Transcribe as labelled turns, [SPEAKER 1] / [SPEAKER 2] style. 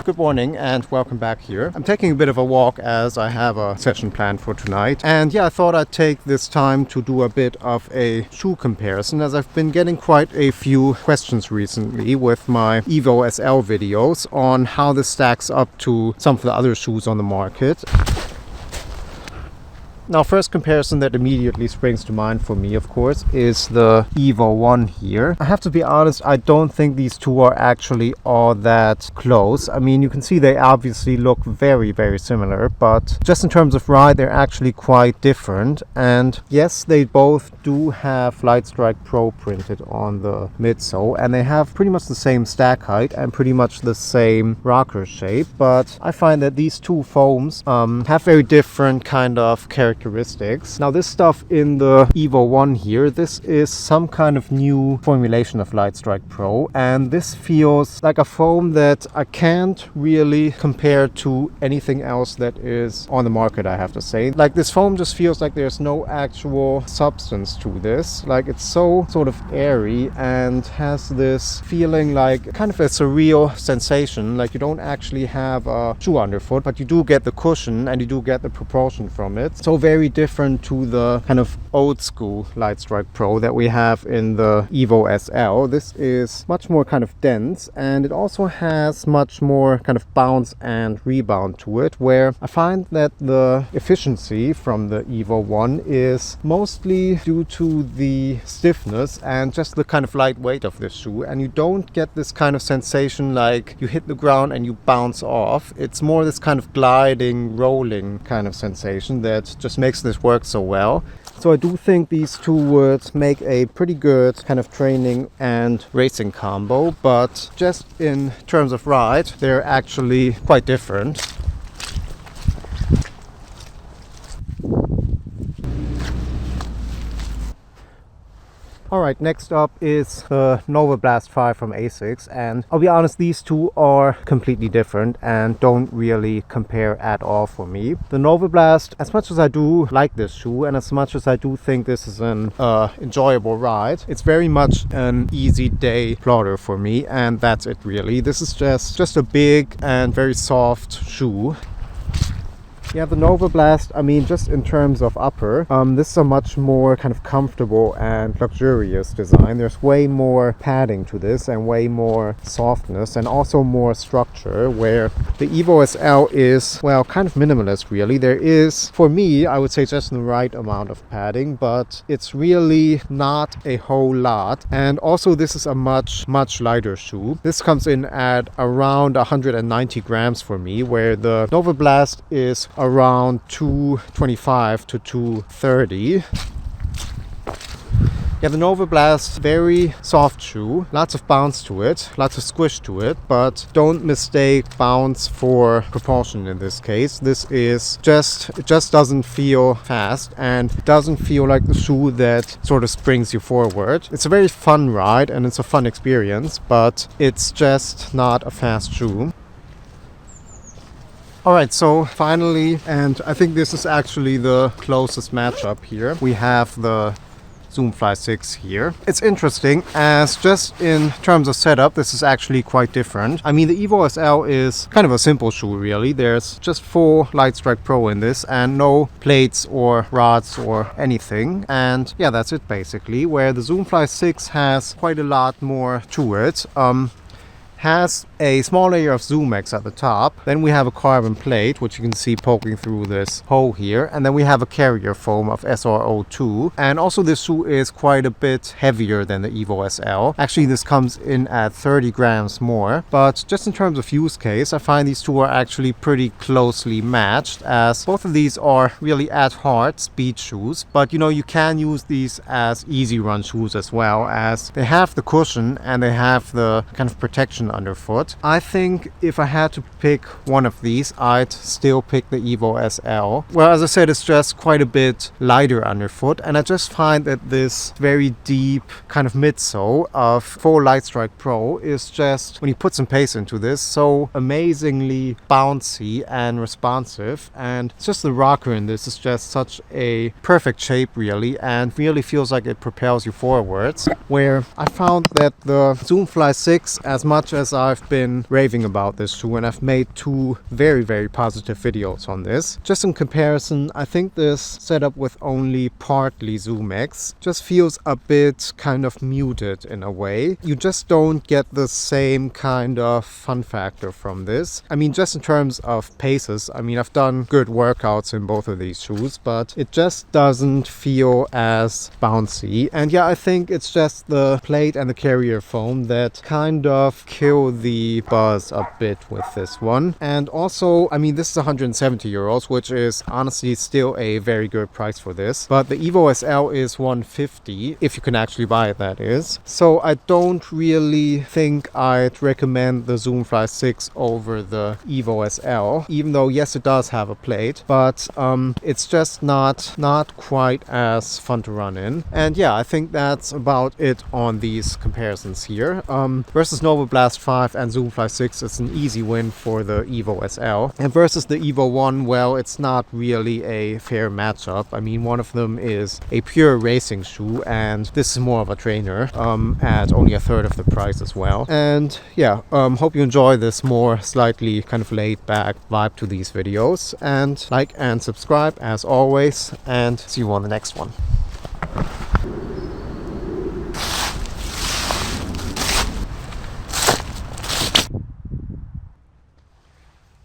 [SPEAKER 1] good morning and welcome back here. I'm taking a bit of a walk as I have a session planned for tonight. And yeah, I thought I'd take this time to do a bit of a shoe comparison, as I've been getting quite a few questions recently with my Evo SL videos on how this stacks up to some of the other shoes on the market. Now, first comparison that immediately springs to mind for me, of course, is the Evo One here. I have to be honest, I don't think these two are actually all that close. I mean, you can see they obviously look very, very similar, but just in terms of ride, they're actually quite different. And yes, they both do have Lightstrike Pro printed on the midsole, and they have pretty much the same stack height and pretty much the same rocker shape. But I find that these two foams have very different kind of characteristics. Now, this stuff in the Evo One here, this is some kind of new formulation of Lightstrike Pro, and this feels like a foam that I can't really compare to anything else that is on the market, I have to say. Like, this foam just feels like there's no actual substance to this. Like, it's so sort of airy and has this feeling like kind of a surreal sensation. Like, you don't actually have a shoe underfoot, but you do get the cushion and you do get the propulsion from it. So very different to the kind of old school Lightstrike Pro that we have in the Evo SL. This is much more kind of dense, and it also has much more kind of bounce and rebound to it, where I find that the efficiency from the Evo One is mostly due to the stiffness and just the kind of light weight of this shoe, and you don't get this kind of sensation like you hit the ground and you bounce off. It's more this kind of gliding, rolling kind of sensation that just makes this work so well. So I do think these two would make a pretty good kind of training and racing combo, but just in terms of ride, they're actually quite different. Alright, next up is the Novablast 5 from Asics, and I'll be honest, these two are completely different and don't really compare at all for me. The Novablast, as much as I do like this shoe and as much as I do think this is an enjoyable ride, it's very much an easy day plotter for me, and that's it really. This is just a big and very soft shoe. Yeah, the Novablast, I mean, just in terms of upper, this is a much more kind of comfortable and luxurious design. There's way more padding to this and way more softness and also more structure, where the Evo SL is, well, kind of minimalist really. There is, for me, I would say just the right amount of padding, but it's really not a whole lot. And also this is a much lighter shoe. This comes in at around 190 grams for me, where the Novablast is around 225 to 230. Yeah, the Novablast, very soft shoe, lots of bounce to it, lots of squish to it, but don't mistake bounce for propulsion in this case. This is it just doesn't feel fast and doesn't feel like the shoe that sort of springs you forward. It's a very fun ride and it's a fun experience, but it's just not a fast shoe. Alright, so finally, and I think this is actually the closest matchup here, we have the Zoom Fly 6 here. It's interesting, as just in terms of setup, this is actually quite different. I mean, the Evo SL is kind of a simple shoe really. There's just full Lightstrike Pro in this and no plates or rods or anything. And yeah, that's it basically, where the Zoom Fly 6 has quite a lot more to it. Has a small layer of ZoomX at the top. Then we have a carbon plate, which you can see poking through this hole here. And then we have a carrier foam of SRO2. And also this shoe is quite a bit heavier than the Evo SL. Actually, this comes in at 30 grams more. But just in terms of use case, I find these two are actually pretty closely matched, as both of these are really at heart speed shoes. But you know, you can use these as easy run shoes as well, as they have the cushion and they have the kind of protection underfoot. I think if I had to pick one of these, I'd still pick the Evo SL. Well, as I said, it's just quite a bit lighter underfoot, and I just find that this very deep kind of midsole of full Lightstrike Pro is just, when you put some pace into this, so amazingly bouncy and responsive. And it's just the rocker in this is just such a perfect shape really, and really feels like it propels you forwards. Where I found that the Zoom Fly 6, as much as I've been raving about this shoe, and I've made 2 very positive videos on this. Just in comparison, I think this setup with only partly ZoomX just feels a bit kind of muted in a way. You just don't get the same kind of fun factor from this. I mean, just in terms of paces, I mean, I've done good workouts in both of these shoes, but it just doesn't feel as bouncy. And yeah, I think it's just the plate and the carrier foam that kind of kill the buzz a bit with this one. And also, I mean, this is 170 euros, which is honestly still a very good price for this. But the Evo SL is 150, if you can actually buy it, that is. So I don't really think I'd recommend the Zoomfly 6 over the Evo SL, even though yes, it does have a plate, but it's just not quite as fun to run in. And yeah, I think that's about it on these comparisons here. Versus Novablast 5 and Zoomfly 6, it's an easy win for the Evo SL. And versus the Evo One, well, it's not really a fair matchup. I mean, one of them is a pure racing shoe, and this is more of a trainer at only a third of the price as well. And yeah, hope you enjoy this more slightly kind of laid back vibe to these videos, and like and subscribe as always, and see you on the next one.